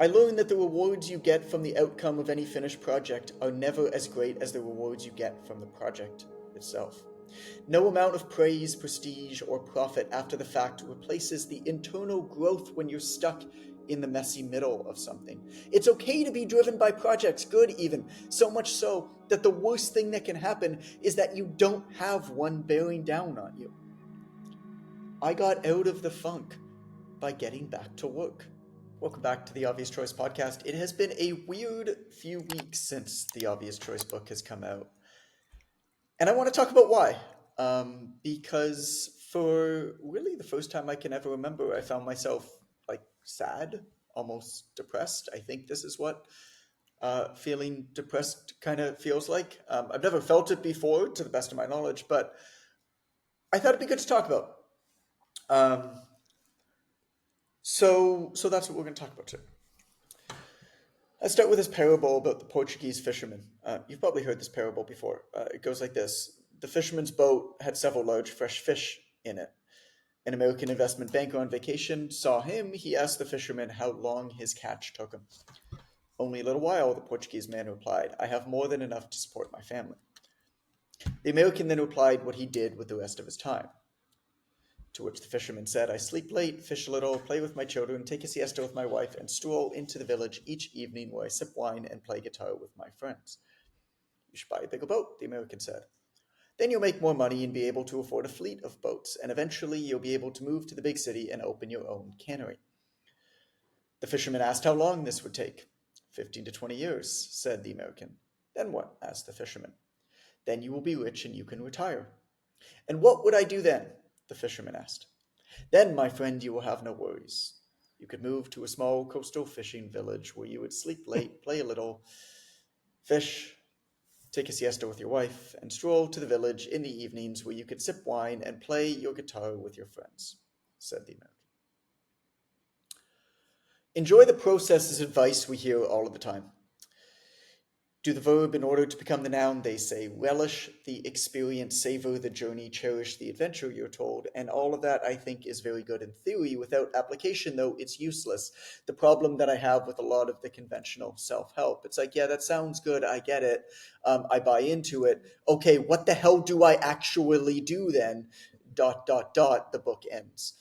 I learned that the rewards you get from the outcome of any finished project are never as great as the rewards you get from the project itself. No amount of praise, prestige, or profit after the fact replaces the internal growth when you're stuck in the messy middle of something. It's okay to be driven by projects, good even, so much so that the worst thing that can happen is that you don't have one bearing down on you. I got out of the funk by getting back to work. Welcome back to the Obvious Choice podcast. It has been a weird few weeks since the Obvious Choice book has come out. And I want to talk about why. Because for really the first time I can ever remember, I found myself like sad, almost depressed. I think this is what feeling depressed kind of feels like. I've never felt it before, to the best of my knowledge, but I thought it'd be good to talk about. So that's what we're going to talk about today. Let's start with this parable about the Portuguese fisherman. You've probably heard this parable before. It goes like this. The fisherman's boat had several large fresh fish in it. An American investment banker on vacation saw him. He asked the fisherman how long his catch took him. Only a little while, the Portuguese man replied. I have more than enough to support my family. The American then replied what he did with the rest of his time. To which the fisherman said, I sleep late, fish a little, play with my children, take a siesta with my wife, and stroll into the village each evening where I sip wine and play guitar with my friends. You should buy a bigger boat, the American said. Then you'll make more money and be able to afford a fleet of boats, and eventually you'll be able to move to the big city and open your own cannery. The fisherman asked how long this would take. 15 to 20 years, said the American. Then what? Asked the fisherman. Then you will be rich and you can retire. And what would I do then? The fisherman asked. Then, my friend, you will have no worries. You could move to a small coastal fishing village where you would sleep late, play a little, fish, take a siesta with your wife, and stroll to the village in the evenings where you could sip wine and play your guitar with your friends, said the American. Enjoy the process is advice we hear all of the time. Do the verb in order to become the noun, they say. Relish the experience, savor the journey, cherish the adventure, you're told. And all of that, I think, is very good in theory. Without application, though, it's useless. The problem that I have with a lot of the conventional self-help, it's like, yeah, that sounds good. I get it. I buy into it. Okay, what the hell do I actually do then? ... The book ends.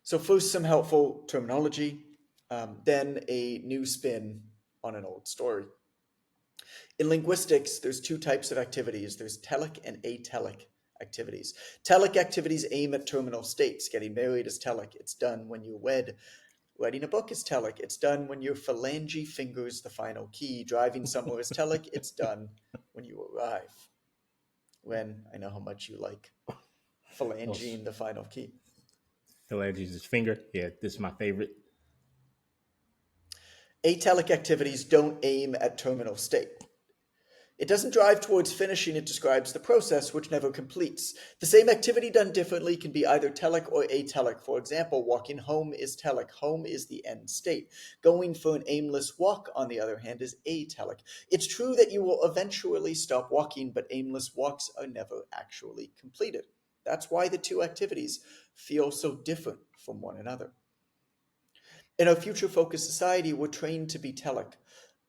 So first, some helpful terminology, then a new spin on an old story. In linguistics, there's two types of activities. There's telic and atelic activities. Telic activities aim at terminal states. Getting married is telic. It's done when you're wed. Writing a book is telic. It's done when your phalange fingers the final key. Driving somewhere is telic. It's done when you arrive. When I know how much you like phalanging the final key. Phalanges his finger. Yeah, this is my favorite. Atelic activities don't aim at terminal state. It doesn't drive towards finishing, it describes the process, which never completes. The same activity done differently can be either telic or atelic. For example, walking home is telic. Home is the end state. Going for an aimless walk, on the other hand, is atelic. It's true that you will eventually stop walking, but aimless walks are never actually completed. That's why the two activities feel so different from one another. In our future-focused society, we're trained to be telic,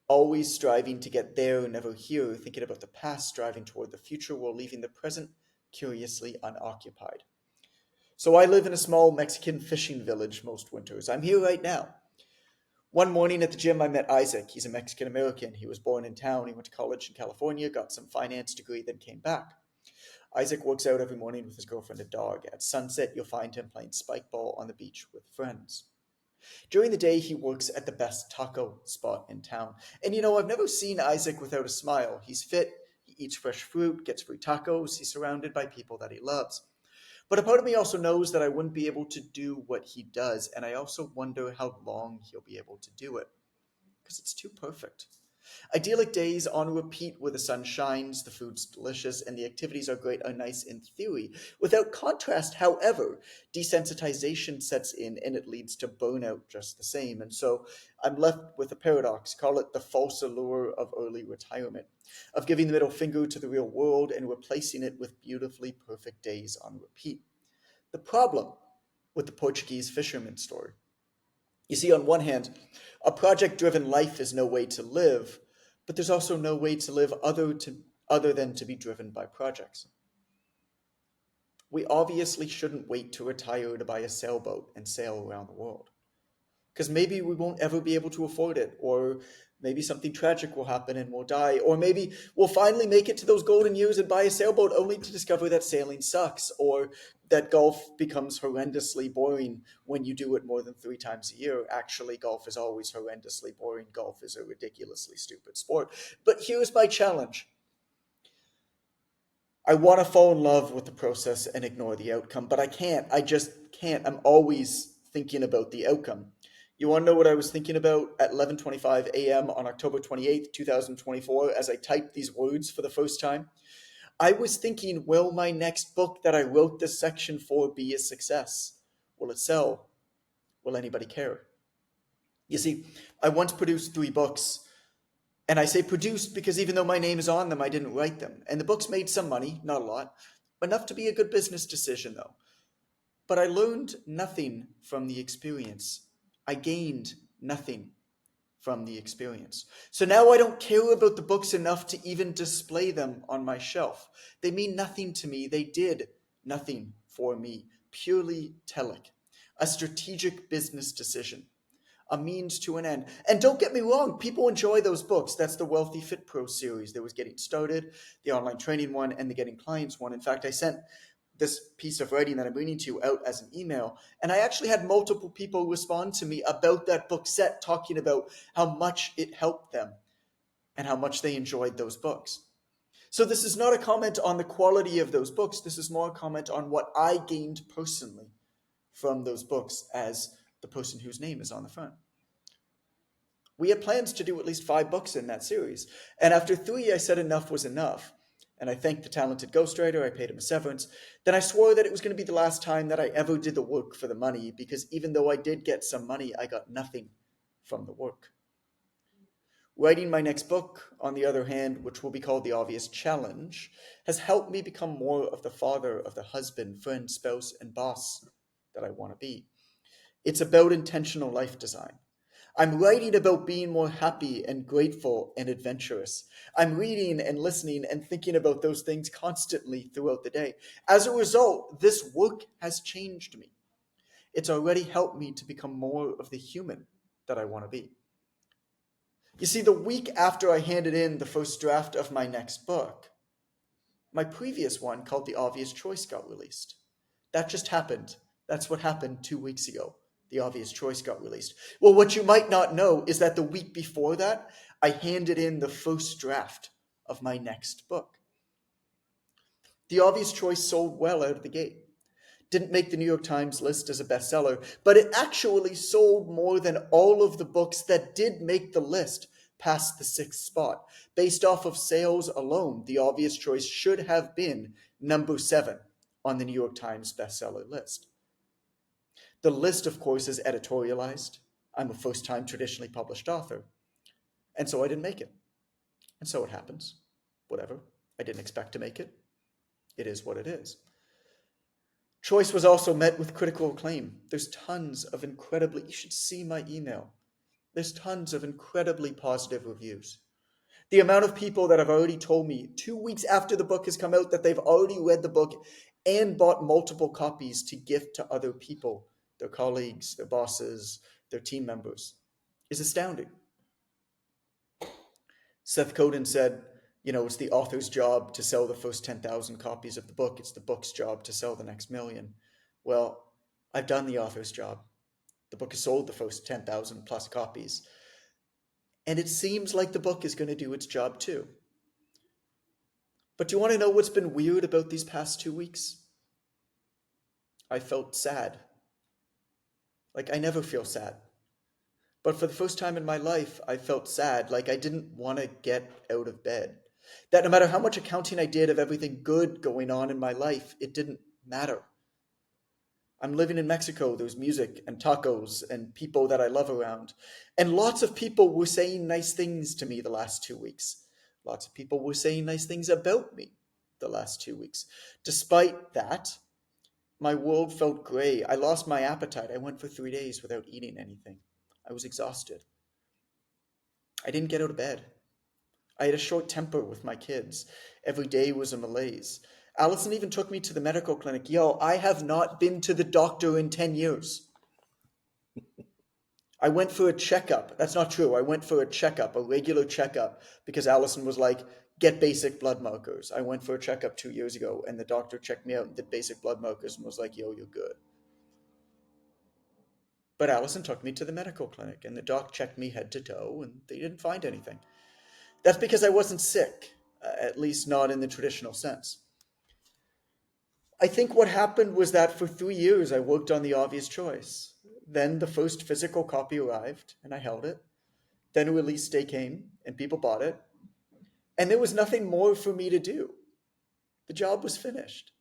always striving to get there, never here, thinking about the past, striving toward the future while leaving the present curiously unoccupied. So I live in a small Mexican fishing village most winters. I'm here right now. One morning at the gym, I met Isaac. He's a Mexican-American. He was born in town. He went to college in California, got some finance degree, then came back. Isaac works out every morning with his girlfriend and dog. At sunset, you'll find him playing spike ball on the beach with friends. During the day, he works at the best taco spot in town. And I've never seen Isaac without a smile. He's fit, he eats fresh fruit, gets free tacos, he's surrounded by people that he loves. But a part of me also knows that I wouldn't be able to do what he does, and I also wonder how long he'll be able to do it. Because it's too perfect. Idyllic days on repeat where the sun shines, the food's delicious, and the activities are great are nice in theory. Without contrast, however, desensitization sets in and it leads to burnout just the same. And so I'm left with a paradox, call it the false allure of early retirement, of giving the middle finger to the real world and replacing it with beautifully perfect days on repeat. The problem with the Portuguese fisherman story You see, on one hand, a project-driven life is no way to live, but there's also no way to live other than to be driven by projects. We obviously shouldn't wait to retire to buy a sailboat and sail around the world. Because maybe we won't ever be able to afford it, or maybe something tragic will happen and we'll die, or maybe we'll finally make it to those golden years and buy a sailboat only to discover that sailing sucks, or that golf becomes horrendously boring when you do it more than 3 times a year. Actually, golf is always horrendously boring. Golf is a ridiculously stupid sport. But here's my challenge. I want to fall in love with the process and ignore the outcome, but I can't. I just can't. I'm always thinking about the outcome. You want to know what I was thinking about at 11:25 a.m. on October 28th, 2024 as I typed these words for the first time? I was thinking, will my next book that I wrote this section for be a success? Will it sell? Will anybody care? You see, I once produced 3 books, and I say produced because even though my name is on them, I didn't write them. And the books made some money, not a lot, enough to be a good business decision though. But I learned nothing from the experience. I gained nothing from the experience. So now I don't care about the books enough to even display them on my shelf. They mean nothing to me. They did nothing for me. Purely telic. A strategic business decision. A means to an end. And don't get me wrong, people enjoy those books. That's the Wealthy Fit Pro series. There was Getting Started, the online training one, and the Getting Clients one. In fact, I sent this piece of writing that I'm reading to you out as an email, and I actually had multiple people respond to me about that book set, talking about how much it helped them and how much they enjoyed those books. So this is not a comment on the quality of those books. This is more a comment on what I gained personally from those books as the person whose name is on the front. We had plans to do at least 5 books in that series. And after 3, I said enough was enough. And I thanked the talented ghostwriter. I paid him a severance. Then I swore that it was going to be the last time that I ever did the work for the money, because even though I did get some money, I got nothing from the work. Writing my next book, on the other hand, which will be called The Obvious Challenge, has helped me become more of the father, of the husband, friend, spouse, and boss that I want to be. It's about intentional life design. I'm writing about being more happy and grateful and adventurous. I'm reading and listening and thinking about those things constantly throughout the day. As a result, this work has changed me. It's already helped me to become more of the human that I want to be. You see, the week after I handed in the first draft of my next book, my previous one, called The Obvious Choice, got released. That just happened. That's what happened 2 weeks ago. The Obvious Choice got released. Well, what you might not know is that the week before that, I handed in the first draft of my next book. The Obvious Choice sold well out of the gate. Didn't make the New York Times list as a bestseller, but it actually sold more than all of the books that did make the list past the 6th spot. Based off of sales alone, The Obvious Choice should have been number 7 on the New York Times bestseller list. The list, of course, is editorialized. I'm a first-time traditionally published author. And so I didn't make it. And so it happens. Whatever. I didn't expect to make it. It is what it is. Choice was also met with critical acclaim. There's tons of you should see my email. There's tons of incredibly positive reviews. The amount of people that have already told me 2 weeks after the book has come out that they've already read the book and bought multiple copies to gift to other people, their colleagues, their bosses, their team members, is astounding. Seth Godin said, it's the author's job to sell the first 10,000 copies of the book. It's the book's job to sell the next million. Well, I've done the author's job. The book has sold the first 10,000 plus copies. And it seems like the book is going to do its job too. But do you want to know what's been weird about these past 2 weeks? I felt sad. Like, I never feel sad. But for the first time in my life, I felt sad, like I didn't want to get out of bed. That no matter how much accounting I did of everything good going on in my life, it didn't matter. I'm living in Mexico. There's music and tacos and people that I love around. And lots of people were saying nice things to me the last 2 weeks. Lots of people were saying nice things about me the last 2 weeks. Despite that, my world felt gray. I lost my appetite. I went for 3 days without eating anything. I was exhausted. I didn't get out of bed. I had a short temper with my kids. Every day was a malaise. Allison even took me to the medical clinic. Yo, I have not been to the doctor in 10 years. I went for a checkup. That's not true. I went for a checkup, a regular checkup, because Allison was like, get basic blood markers. I went for a checkup 2 years ago, and the doctor checked me out and did basic blood markers and was like, yo, you're good. But Allison took me to the medical clinic, and the doc checked me head to toe, and they didn't find anything. That's because I wasn't sick, at least not in the traditional sense. I think what happened was that for 3 years I worked on the obvious choice. Then the first physical copy arrived, and I held it. Then a release day came, and people bought it. And there was nothing more for me to do. The job was finished.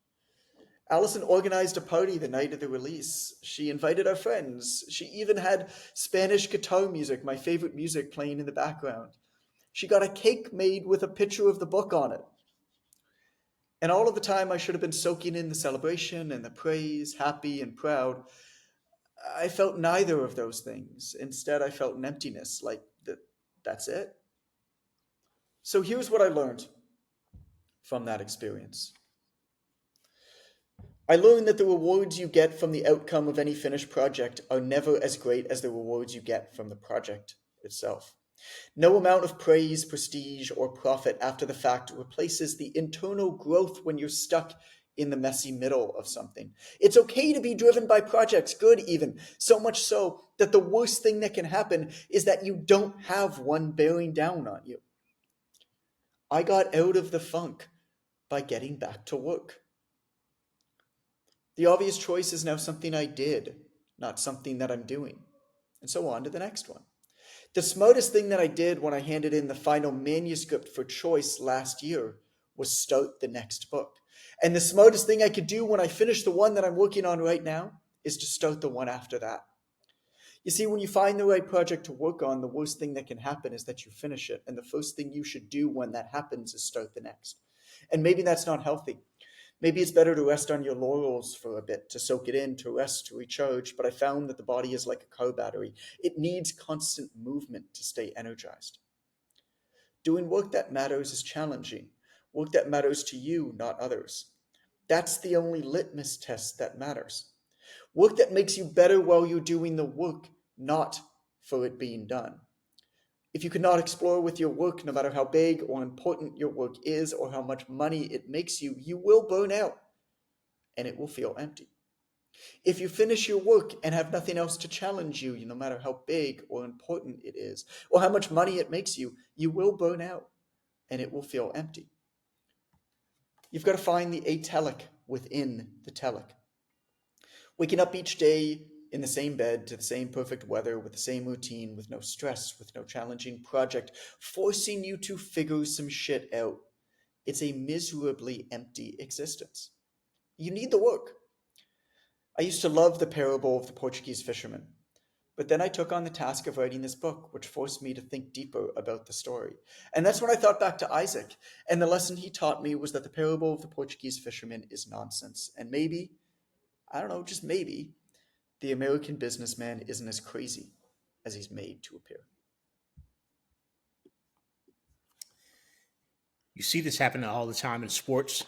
Allison organized a party the night of the release. She invited our friends. She even had Spanish guitar music, my favorite music, playing in the background. She got a cake made with a picture of the book on it. And all of the time I should have been soaking in the celebration and the praise, happy and proud, I felt neither of those things. Instead, I felt an emptiness, like that's it. So here's what I learned from that experience. I learned that the rewards you get from the outcome of any finished project are never as great as the rewards you get from the project itself. No amount of praise, prestige, or profit after the fact replaces the internal growth when you're stuck in the messy middle of something. It's okay to be driven by projects, good even, so much so that the worst thing that can happen is that you don't have one bearing down on you. I got out of the funk by getting back to work. The obvious choice is now something I did, not something that I'm doing. And so on to the next one. The smartest thing that I did when I handed in the final manuscript for choice last year was start the next book. And the smartest thing I could do when I finish the one that I'm working on right now is to start the one after that. You see, when you find the right project to work on, the worst thing that can happen is that you finish it. And the first thing you should do when that happens is start the next. And maybe that's not healthy. Maybe it's better to rest on your laurels for a bit, to soak it in, to rest, to recharge. But I found that the body is like a car battery. It needs constant movement to stay energized. Doing work that matters is challenging. Work that matters to you, not others. That's the only litmus test that matters. Work that makes you better while you're doing the work, not for it being done. If you cannot explore with your work, no matter how big or important your work is or how much money it makes you, you will burn out and it will feel empty. If you finish your work and have nothing else to challenge you, no matter how big or important it is, or how much money it makes you, you will burn out and it will feel empty. You've got to find the atelic within the telic. Waking up each day in the same bed, to the same perfect weather, with the same routine, with no stress, with no challenging project, forcing you to figure some shit out. It's a miserably empty existence. You need the work. I used to love the parable of the Portuguese fisherman, but then I took on the task of writing this book, which forced me to think deeper about the story. And that's when I thought back to Isaac, and the lesson he taught me was that the parable of the Portuguese fisherman is nonsense. And maybe, I don't know, just maybe, the American businessman isn't as crazy as he's made to appear. You see this happening all the time in sports,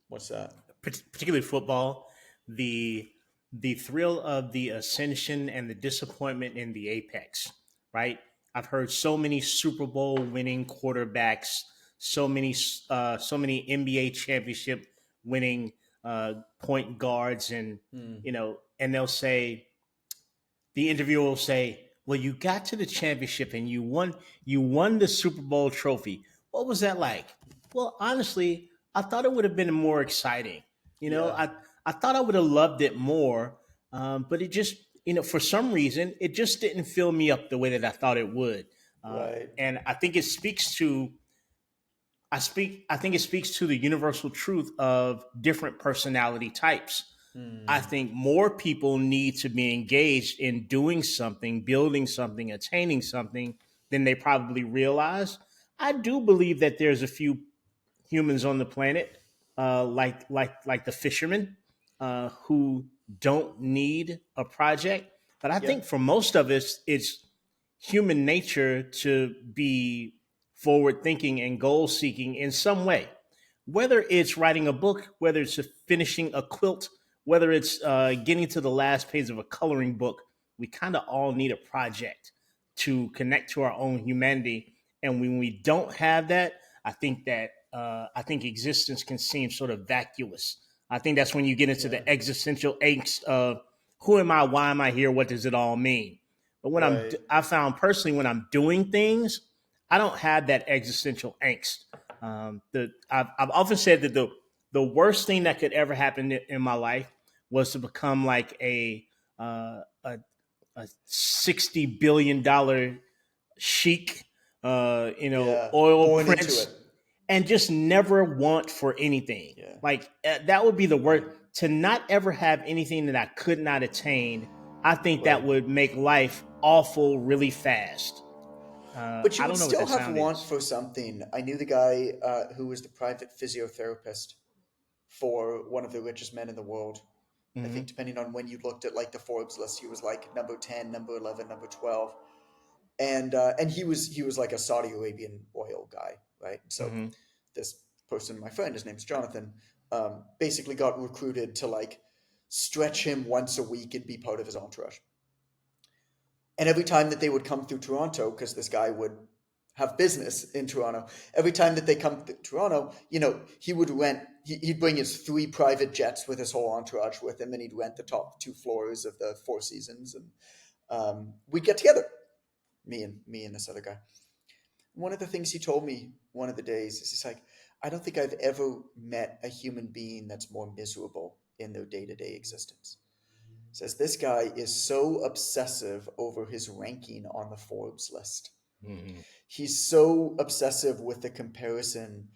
What's that? particularly football. The the thrill of the ascension and the disappointment in the apex, right? I've heard so many Super Bowl winning quarterbacks, so many NBA championship winning point guards, and Hmm. and they'll say, the interviewer will say, "Well, you got to the championship and you won the Super Bowl trophy. What was that like?" Well, honestly, I thought it would have been more exciting. You know, Yeah, I thought I would have loved it more, but it just for some reason it just didn't fill me up the way that I thought it would. right. And I think it speaks to I think it speaks to the universal truth of different personality types. I Hmm. think more people need to be engaged in doing something, building something, attaining something than they probably realize. I do believe that there's a few humans on the planet, like the fishermen, who don't need a project. But I Yeah. think for most of us, it's human nature to be forward thinking and goal seeking in some way. Whether it's writing a book, whether it's finishing a quilt, whether it's getting to the last page of a coloring book, we kind of all need a project to connect to our own humanity. And when we don't have that, I think existence can seem sort of vacuous. I think that's when you get into Yeah. the existential angst of who am I? Why am I here? What does it all mean? But Right. I found personally when I'm doing things, I don't have that existential angst. I've often said that the worst thing that could ever happen in my life was to become like a $60 billion chic, Yeah. oil Born into it. prince, and just never want for anything. Yeah. Like that would be the worst. Right. To not ever have anything that I could not attain, I think that Right. would make life awful really fast. But you I would don't know what still that have sound want is. for something. I knew the guy who was the private physiotherapist for one of the richest men in the world. I think Hmm. depending on when you looked at like the Forbes list, he was like number 10, number 11, number 12. And he was like a Saudi Arabian oil guy, right? So Hmm. this person, my friend, his name's Jonathan, basically got recruited to like stretch him once a week and be part of his entourage. And every time that they would come through Toronto, because this guy would have business in Toronto, every time that they come to Toronto, he would rent. He'd bring his 3 private jets with his whole entourage with him, and he'd rent the top 2 floors of the Four Seasons, and we'd get together, me and this other guy. One of the things he told me one of the days is he's like, I don't think I've ever met a human being that's more miserable in their day to day existence. Says this guy is so obsessive over his ranking on the Forbes list. Hmm. He's so obsessive with the comparison,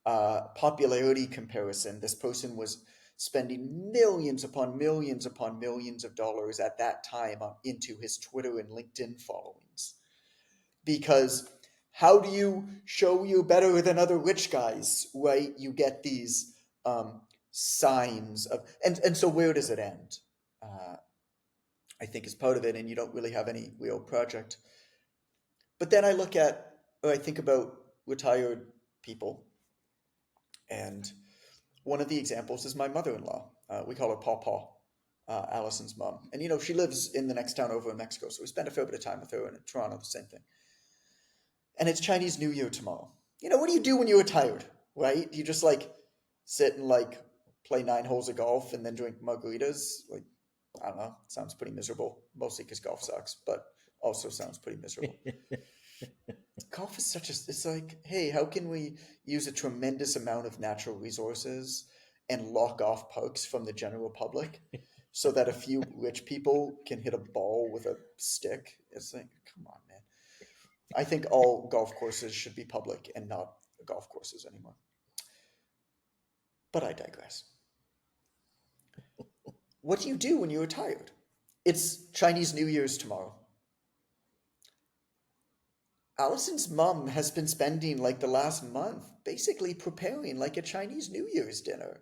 popularity comparison. This person was spending millions upon millions upon millions of dollars at that time into his Twitter and LinkedIn followings. Because how do you show you're better than other rich guys, right? You get these signs of, and so where does it end? Uh, I think is part of it, and you don't really have any real project. But then I look at, or I think about retired people, and one of the examples is my mother-in-law. We call her Paw Paw, Allison's mom, and she lives in the next town over in Mexico, so we spend a fair bit of time with her. And in Toronto, the same thing. And it's Chinese New Year tomorrow. What do you do when you're retired, right? You just like sit and like play 9 holes of golf and then drink margaritas. Like, I don't know. It sounds pretty miserable, mostly because golf sucks, but also sounds pretty miserable. Golf is it's like, hey, how can we use a tremendous amount of natural resources and lock off parks from the general public so that a few rich people can hit a ball with a stick? It's like, come on, man. I think all golf courses should be public and not golf courses anymore. But I digress. What do you do when you're retired? It's Chinese New Year's tomorrow. Allison's mom has been spending like the last month basically preparing like a Chinese New Year's dinner.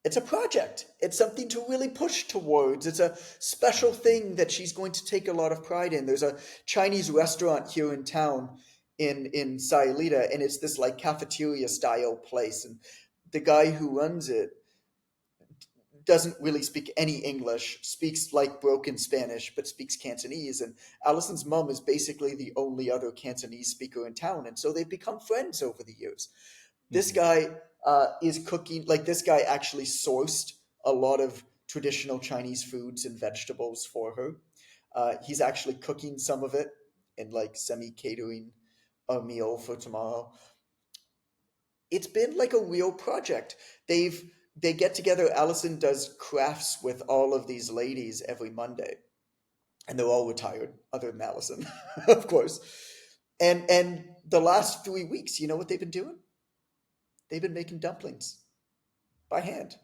It's a project. It's something to really push towards. It's a special thing that she's going to take a lot of pride in. There's a Chinese restaurant here in town in Sayulita, and it's this like cafeteria style place. And the guy who runs it doesn't really speak any English, speaks like broken Spanish, but speaks Cantonese. And Allison's mom is basically the only other Cantonese speaker in town. And so they've become friends over the years. This Hmm. guy is cooking, like, this guy actually sourced a lot of traditional Chinese foods and vegetables for her. He's actually cooking some of it and like semi catering a meal for tomorrow. It's been like a real project. They get together. Allison does crafts with all of these ladies every Monday, and they're all retired, other than Allison, of course. And the last 3 weeks, you know what they've been doing? They've been making dumplings by hand.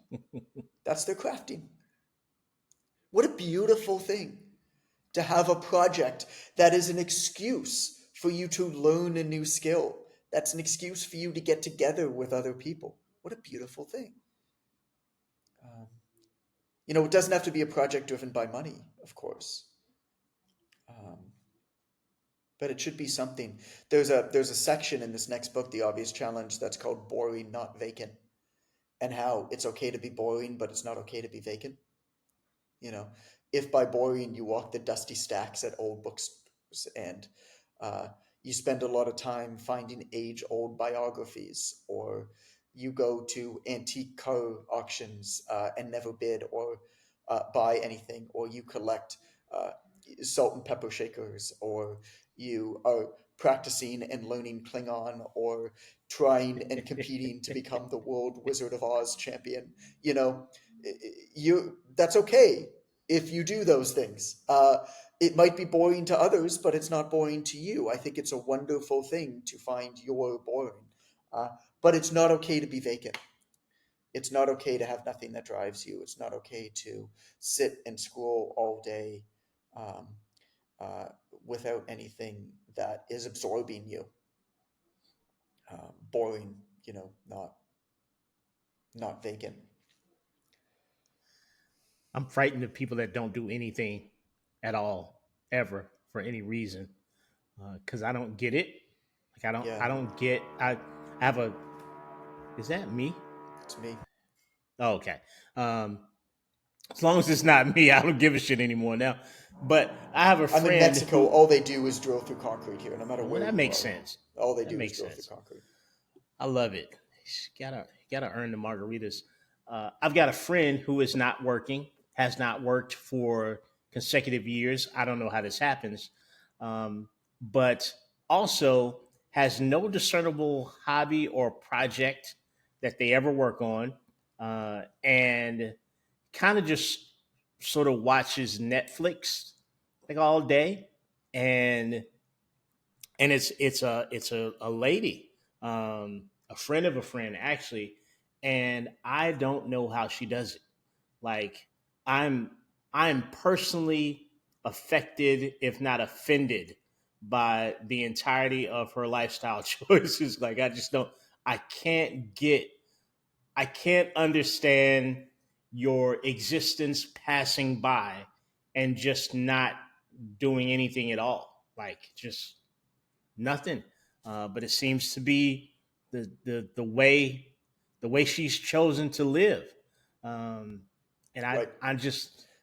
That's their crafting. What a beautiful thing to have a project that is an excuse for you to learn a new skill. That's an excuse for you to get together with other people. What a beautiful thing. Um, It doesn't have to be a project driven by money, of course. Um, but it should be something. There's a section in this next book, The Obvious Challenge, that's called Boring, Not Vacant, and how it's okay to be boring, but it's not okay to be vacant. You know, if by boring you walk the dusty stacks at old bookstores and uh, you spend a lot of time finding age-old biographies, or you go to antique car auctions and never bid or buy anything, or you collect uh, salt and pepper shakers, or you are practicing and learning Klingon, or trying and competing to become the world Wizard of Oz champion. You know, you that's okay if you do those things. It might be boring to others, but it's not boring to you. I think it's a wonderful thing to find your boring. Uh, but it's not okay to be vacant. It's not okay to have nothing that drives you. It's not okay to sit and scroll all day um, uh, without anything that is absorbing you. Boring, not vacant. I'm frightened of people that don't do anything at all ever for any reason because I don't get it. Like Yeah, I don't get. I have a. Is that me? it's me. Oh, okay. Um, as long as it's not me, I don't give a shit anymore now. But I have a I'm in friend Mexico. who. All they do is drill through concrete here, no matter Well, where that you makes are. sense. All they That do is makes drill through sense. concrete. I love it. You gotta earn the margaritas. I've got a friend who is not working, has not worked for consecutive years. I don't know how this happens, but also has no discernible hobby or project that they ever work on, and kind of just sort of watches Netflix like all day, and it's a lady, a friend of a friend actually, and I don't know how she does it. Like I'm I'm personally affected, if not offended, by the entirety of her lifestyle choices. Like I just don't. I can't get. I can't understand your existence passing by and just not doing anything at all. Like just nothing. But it seems to be the way she's chosen to live, um, and Right. Yeah,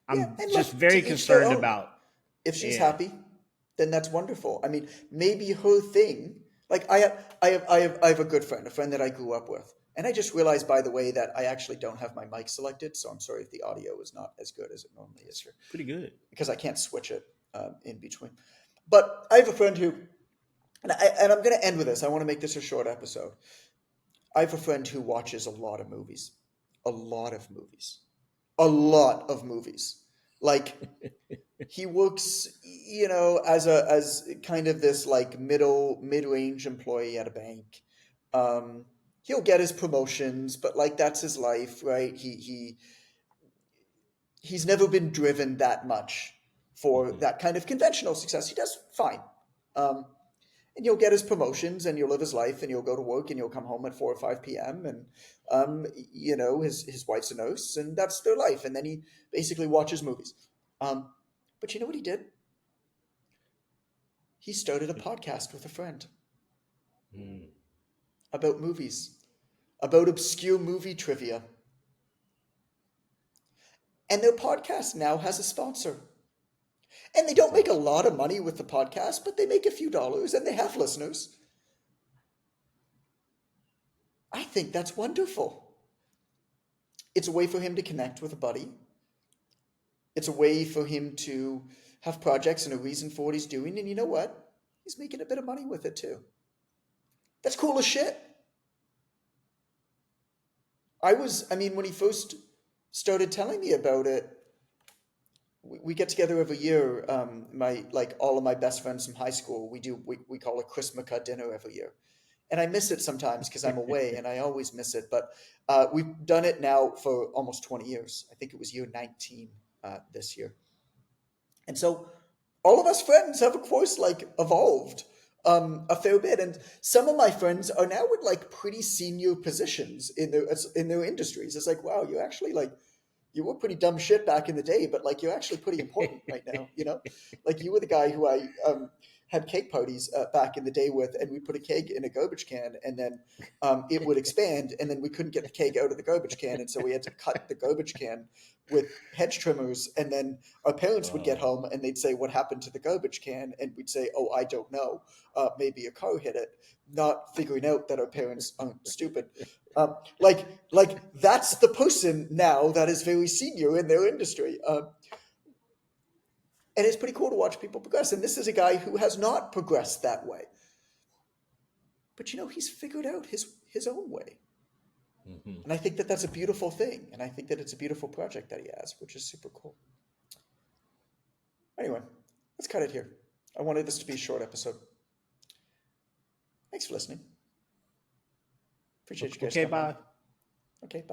I'm and just look, to very each their concerned own. about. If she's Yeah. happy, then that's wonderful. I mean, maybe her thing. Like I have a good friend, a friend that I grew up with, and I just realized, by the way, that I actually don't have my mic selected, so I'm sorry if the audio is not as good as it normally is It's here, pretty good. because I can't switch it in between. But I have a friend who, and I'm going to end with this. I want to make this a short episode. I have a friend who watches a lot of movies, a lot of movies, a lot of movies. Like, he works, as kind of this like mid-range employee at a bank. Um, he'll get his promotions, but like that's his life, right? He's never been driven that much for Mhm. that kind of conventional success. He does fine. Um, and you'll get his promotions and you'll live his life and you'll go to work and you'll come home at 4 or 5 p.m. and his wife's a nurse and that's their life, and then he basically watches movies. But you know what he did? He started a podcast with a friend Mm. about movies, about obscure movie trivia, and their podcast now has a sponsor. And they That's don't make a awesome. lot of money with the podcast, but they make a few dollars and they have listeners. I think that's wonderful. It's a way for him to connect with a buddy. It's a way for him to have projects and a reason for what he's doing. And you know what? He's making a bit of money with it too. That's cool as shit. I mean, when he first started telling me about it, we get together every year. My like all of my best friends from high school, we call it Christmas dinner every year, and I miss it sometimes because I'm away, and I always miss it. But we've done it now for almost 20 years. I think it was year 19 this year, and so all of us friends have, of course, like evolved a fair bit, and some of my friends are now in like pretty senior positions in their industries. It's like, wow, you're actually like you were pretty dumb shit back in the day, but like you're actually pretty important right now. Like you were the guy who I had cake parties back in the day with, and we put a keg in a garbage can, and then it would expand, and then we couldn't get the keg out of the garbage can, and so we had to cut the garbage can with hedge trimmers, and then our parents would get home and they'd say, "What happened to the garbage can?" And we'd say, "Oh, I don't know. Maybe a car hit it," not figuring out that our parents aren't stupid. Like that's the person now that is very senior in their industry. And it's pretty cool to watch people progress. And this is a guy who has not progressed that way. But he's figured out his own way. Mm-hmm. And I think that that's a beautiful thing. And I think that it's a beautiful project that he has, which is super cool. Anyway, let's cut it here. I wanted this to be a short episode. Thanks for listening. Appreciate you guys Okay, coming on. bye. Okay, bye.